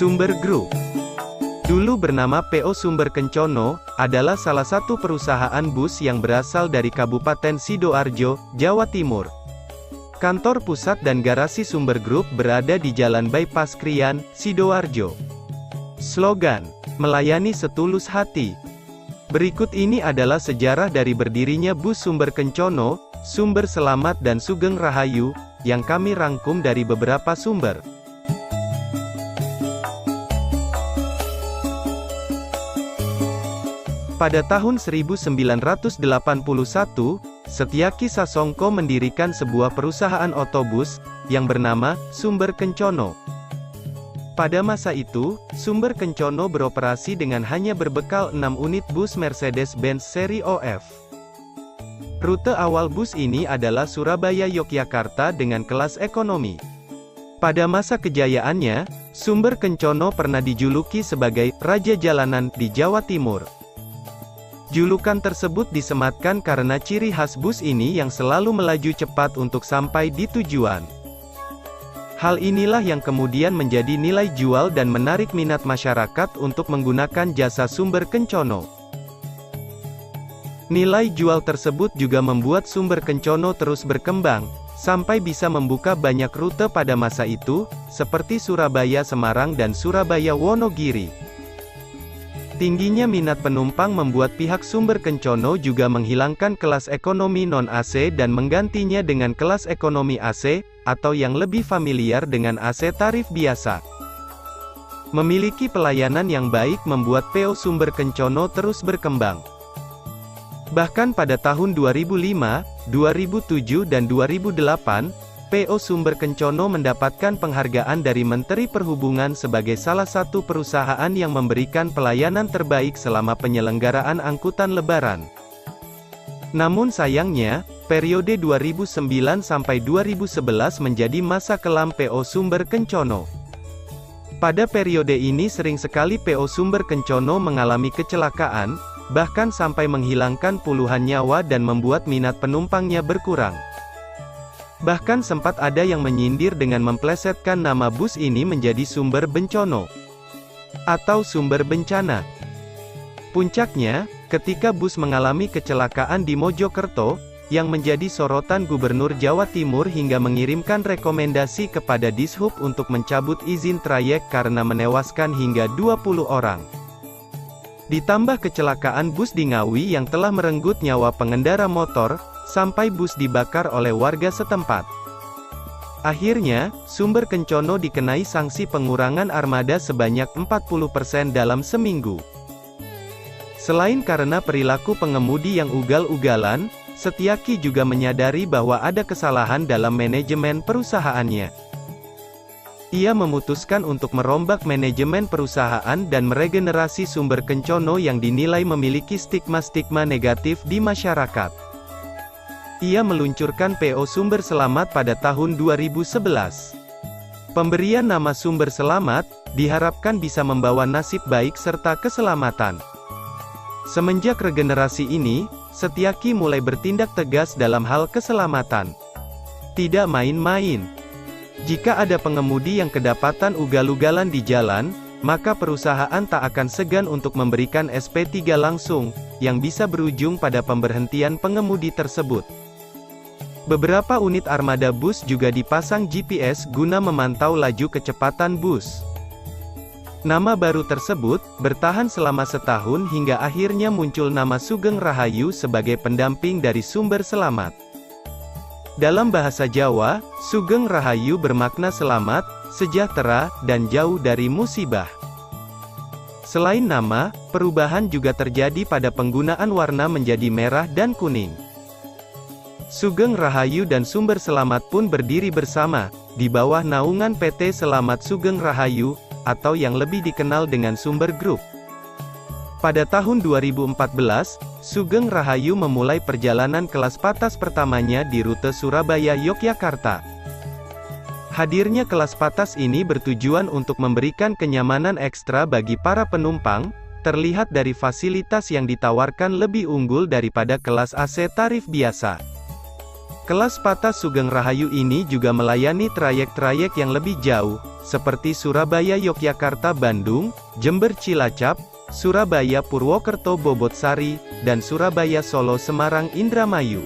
Sumber Group, dulu bernama PO Sumber Kencono, adalah salah satu perusahaan bus yang berasal dari Kabupaten Sidoarjo, Jawa Timur. Kantor pusat dan garasi Sumber Group berada di Jalan Bypass Krian, Sidoarjo. Slogan, melayani setulus hati. Berikut ini adalah sejarah dari berdirinya bus Sumber Kencono, Sumber Selamat dan Sugeng Rahayu, yang kami rangkum dari beberapa sumber. Pada tahun 1981, Setyaki Sasongko mendirikan sebuah perusahaan otobus, yang bernama Sumber Kencono. Pada masa itu, Sumber Kencono beroperasi dengan hanya berbekal 6 unit bus Mercedes-Benz seri OF. Rute awal bus ini adalah Surabaya-Yogyakarta dengan kelas ekonomi. Pada masa kejayaannya, Sumber Kencono pernah dijuluki sebagai Raja Jalanan di Jawa Timur. Julukan tersebut disematkan karena ciri khas bus ini yang selalu melaju cepat untuk sampai di tujuan. Hal inilah yang kemudian menjadi nilai jual dan menarik minat masyarakat untuk menggunakan jasa Sumber Kencono. Nilai jual tersebut juga membuat Sumber Kencono terus berkembang, sampai bisa membuka banyak rute pada masa itu, seperti Surabaya-Semarang dan Surabaya-Wonogiri. Tingginya minat penumpang membuat pihak Sumber Kencono juga menghilangkan kelas ekonomi non-AC dan menggantinya dengan kelas ekonomi AC, atau yang lebih familiar dengan AC tarif biasa. Memiliki pelayanan yang baik membuat PO Sumber Kencono terus berkembang. Bahkan pada tahun 2005, 2007 dan 2008, PO Sumber Kencono mendapatkan penghargaan dari Menteri Perhubungan sebagai salah satu perusahaan yang memberikan pelayanan terbaik selama penyelenggaraan angkutan lebaran. Namun sayangnya, periode 2009 sampai 2011 menjadi masa kelam PO Sumber Kencono. Pada periode ini sering sekali PO Sumber Kencono mengalami kecelakaan, bahkan sampai menghilangkan puluhan nyawa dan membuat minat penumpangnya berkurang. Bahkan sempat ada yang menyindir dengan memplesetkan nama bus ini menjadi Sumber Bencono atau Sumber Bencana. Puncaknya, ketika bus mengalami kecelakaan di Mojokerto, yang menjadi sorotan Gubernur Jawa Timur hingga mengirimkan rekomendasi kepada Dishub untuk mencabut izin trayek karena menewaskan hingga 20 orang. Ditambah kecelakaan bus di Ngawi yang telah merenggut nyawa pengendara motor, sampai bus dibakar oleh warga setempat. Akhirnya, Sumber Kencono dikenai sanksi pengurangan armada sebanyak 40% dalam seminggu. Selain karena perilaku pengemudi yang ugal-ugalan, Setyaki juga menyadari bahwa ada kesalahan dalam manajemen perusahaannya. Ia memutuskan untuk merombak manajemen perusahaan dan meregenerasi Sumber Kencono yang dinilai memiliki stigma-stigma negatif di masyarakat. Ia meluncurkan PO Sumber Selamat pada tahun 2011. Pemberian nama Sumber Selamat, diharapkan bisa membawa nasib baik serta keselamatan. Semenjak regenerasi ini, Setyaki mulai bertindak tegas dalam hal keselamatan. Tidak main-main. Jika ada pengemudi yang kedapatan ugal-ugalan di jalan, maka perusahaan tak akan segan untuk memberikan SP3 langsung, yang bisa berujung pada pemberhentian pengemudi tersebut. Beberapa unit armada bus juga dipasang GPS guna memantau laju kecepatan bus. Nama baru tersebut bertahan selama setahun hingga akhirnya muncul nama Sugeng Rahayu sebagai pendamping dari Sumber Selamat. Dalam bahasa Jawa, Sugeng Rahayu bermakna selamat, sejahtera, dan jauh dari musibah. Selain nama, perubahan juga terjadi pada penggunaan warna menjadi merah dan kuning. Sugeng Rahayu dan Sumber Selamat pun berdiri bersama, di bawah naungan PT Selamat Sugeng Rahayu, atau yang lebih dikenal dengan Sumber Group. Pada tahun 2014, Sugeng Rahayu memulai perjalanan kelas patas pertamanya di rute Surabaya-Yogyakarta. Hadirnya kelas patas ini bertujuan untuk memberikan kenyamanan ekstra bagi para penumpang, terlihat dari fasilitas yang ditawarkan lebih unggul daripada kelas AC tarif biasa. Kelas Patah Sugeng Rahayu ini juga melayani trayek-trayek yang lebih jauh, seperti Surabaya Yogyakarta Bandung, Jember Cilacap, Surabaya Purwokerto Bobotsari, dan Surabaya Solo Semarang Indramayu.